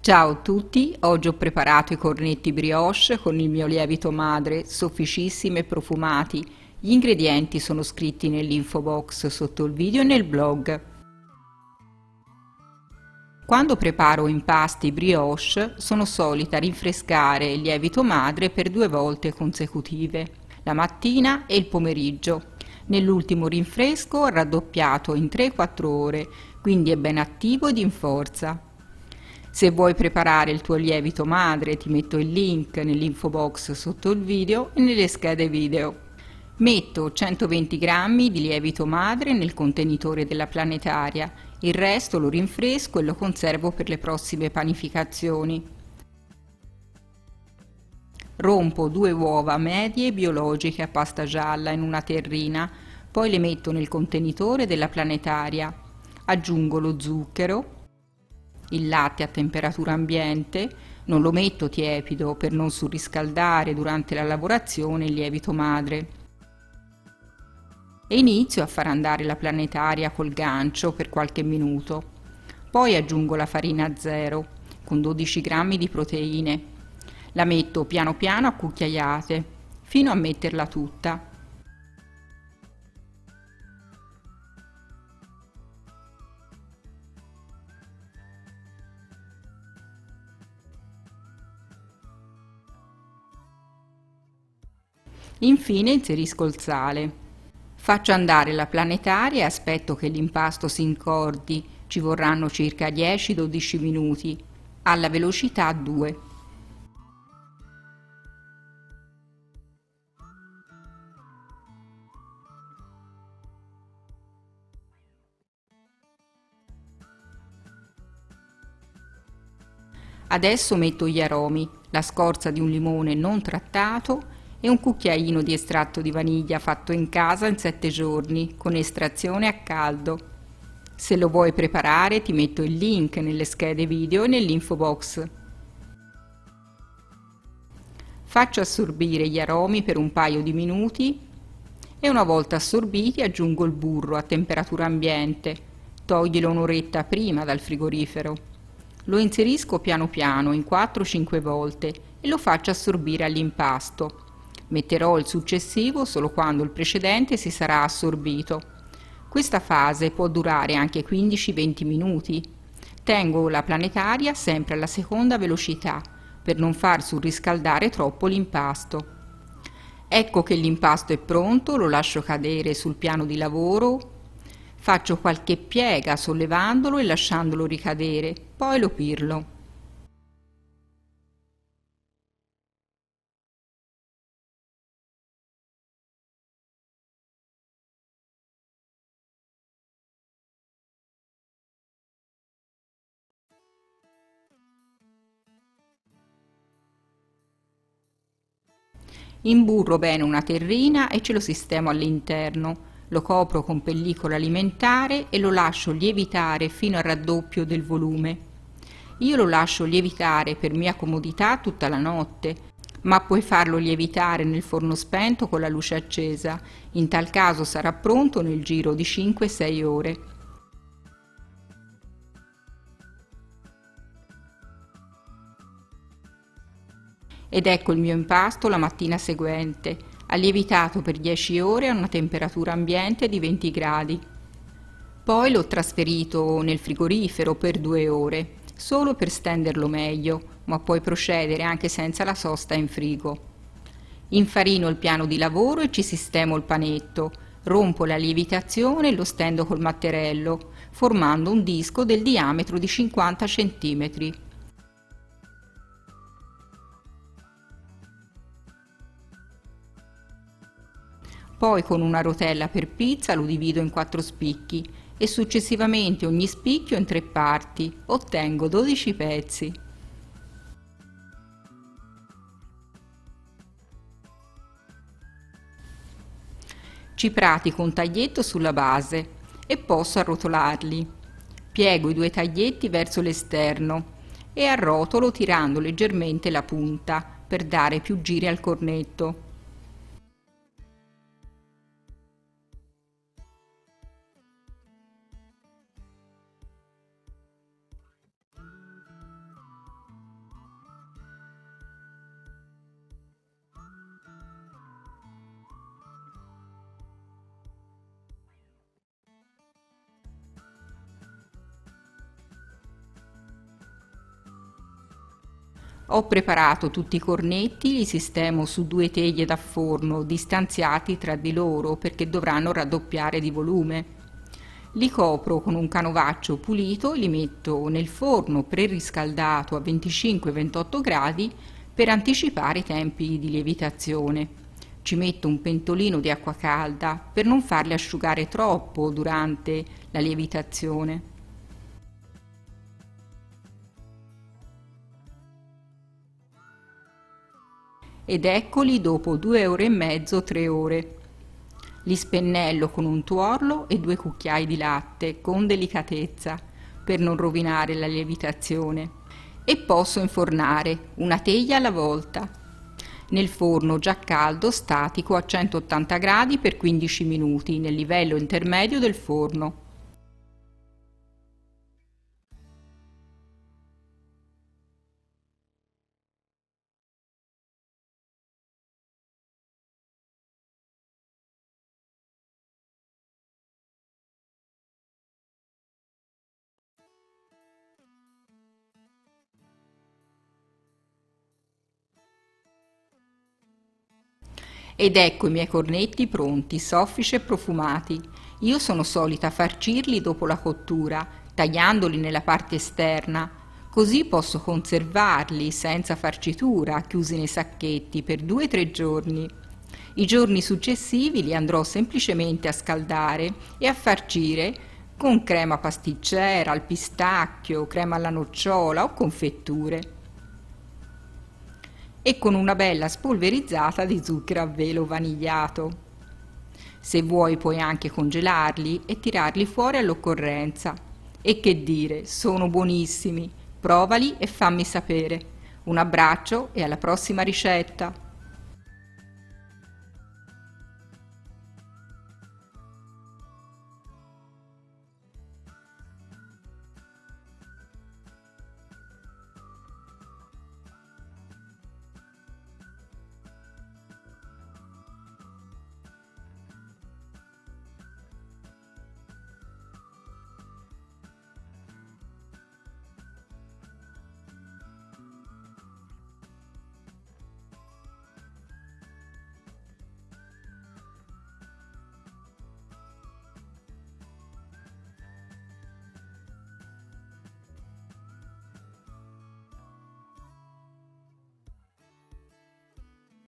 Ciao a tutti, oggi ho preparato i cornetti brioche con il mio lievito madre, sofficissimi e profumati. Gli ingredienti sono scritti nell'info box sotto il video e nel blog. Quando preparo impasti brioche sono solita rinfrescare il lievito madre per 2 volte consecutive, la mattina e il pomeriggio. Nell'ultimo rinfresco ho raddoppiato in 3-4 ore, quindi è ben attivo ed in forza. Se vuoi preparare il tuo lievito madre ti metto il link nell'info box sotto il video e nelle schede video. Metto 120 g di lievito madre nel contenitore della planetaria, il resto lo rinfresco e lo conservo per le prossime panificazioni. Rompo 2 uova medie biologiche a pasta gialla in una terrina, poi le metto nel contenitore della planetaria. Aggiungo lo zucchero, il latte a temperatura ambiente, non lo metto tiepido per non surriscaldare durante la lavorazione il lievito madre. E inizio a far andare la planetaria col gancio per qualche minuto. Poi aggiungo la farina zero con 12 g di proteine. La metto piano piano a cucchiaiate fino a metterla tutta. Infine inserisco il sale. Faccio andare la planetaria e aspetto che l'impasto si incordi, ci vorranno circa 10-12 minuti, alla velocità 2. Adesso metto gli aromi, la scorza di un limone non trattato e un cucchiaino di estratto di vaniglia fatto in casa in 7 giorni, con estrazione a caldo. Se lo vuoi preparare ti metto il link nelle schede video e nell'info box. Faccio assorbire gli aromi per un paio di minuti e una volta assorbiti aggiungo il burro a temperatura ambiente. Toglilo un'oretta prima dal frigorifero. Lo inserisco piano piano in 4-5 volte e lo faccio assorbire all'impasto. Metterò il successivo solo quando il precedente si sarà assorbito. Questa fase può durare anche 15-20 minuti. Tengo la planetaria sempre alla seconda velocità per non far surriscaldare troppo l'impasto. Ecco che l'impasto è pronto, lo lascio cadere sul piano di lavoro, faccio qualche piega sollevandolo e lasciandolo ricadere, poi lo pirlo. Imburro bene una terrina e ce lo sistemo all'interno. Lo copro con pellicola alimentare e lo lascio lievitare fino al raddoppio del volume. Io lo lascio lievitare per mia comodità tutta la notte, ma puoi farlo lievitare nel forno spento con la luce accesa. In tal caso sarà pronto nel giro di 5-6 ore. Ed ecco il mio impasto la mattina seguente. Ha lievitato per 10 ore a una temperatura ambiente di 20 gradi. Poi l'ho trasferito nel frigorifero per 2 ore, solo per stenderlo meglio, ma puoi procedere anche senza la sosta in frigo. Infarino il piano di lavoro e ci sistemo il panetto. Rompo la lievitazione e lo stendo col matterello, formando un disco del diametro di 50 cm. Poi con una rotella per pizza lo divido in 4 spicchi e successivamente ogni spicchio in 3 parti. Ottengo 12 pezzi. Ci pratico un taglietto sulla base e posso arrotolarli. Piego i 2 taglietti verso l'esterno e arrotolo tirando leggermente la punta per dare più giri al cornetto. Ho preparato tutti i cornetti, li sistemo su 2 teglie da forno distanziati tra di loro perché dovranno raddoppiare di volume. Li copro con un canovaccio pulito e li metto nel forno preriscaldato a 25-28 gradi per anticipare i tempi di lievitazione. Ci metto un pentolino di acqua calda per non farli asciugare troppo durante la lievitazione. Ed eccoli dopo 2 ore e mezzo, 3 ore. Li spennello con un tuorlo e 2 cucchiai di latte con delicatezza per non rovinare la lievitazione e posso infornare una teglia alla volta nel forno già caldo statico a 180 gradi per 15 minuti nel livello intermedio del forno. Ed ecco i miei cornetti pronti, soffici e profumati. Io sono solita farcirli dopo la cottura, tagliandoli nella parte esterna, così posso conservarli senza farcitura, chiusi nei sacchetti per 2-3 giorni. I giorni successivi li andrò semplicemente a scaldare e a farcire con crema pasticcera, al pistacchio, crema alla nocciola o confetture e con una bella spolverizzata di zucchero a velo vanigliato. Se vuoi puoi anche congelarli e tirarli fuori all'occorrenza. E che dire, sono buonissimi. Provali e fammi sapere. Un abbraccio e alla prossima ricetta!